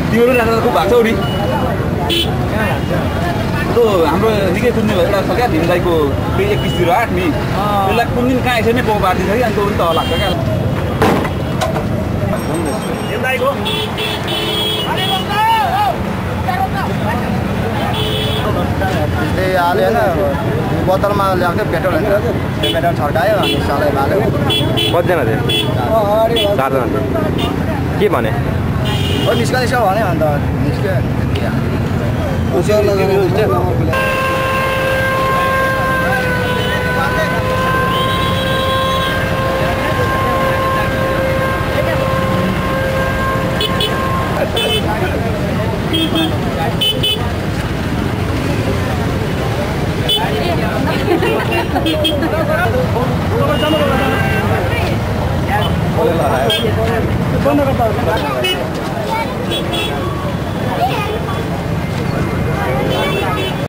तिम्रो राख्दाको भएको छ नि त्यो हाम्रो निकै कुद्ने एउटा छ क्या भीमदाईको 2108 नि त्यसलाई कुन दिन कहाँ यसरी नै पाउ पार्दिन्छ कि अनि त्यो पनि त लाग्छ क्या भीमदाईको हाल्यो होइन बोतलमा ल्याएको थियो पेट्रोल होइन त्यो पेट्रोल छर्कायो अनि सलाई हाल्यो कतिजना थियो 4 जना थियो के भने हो निस्क्यो भने अन्त निस्क्यो बंद करता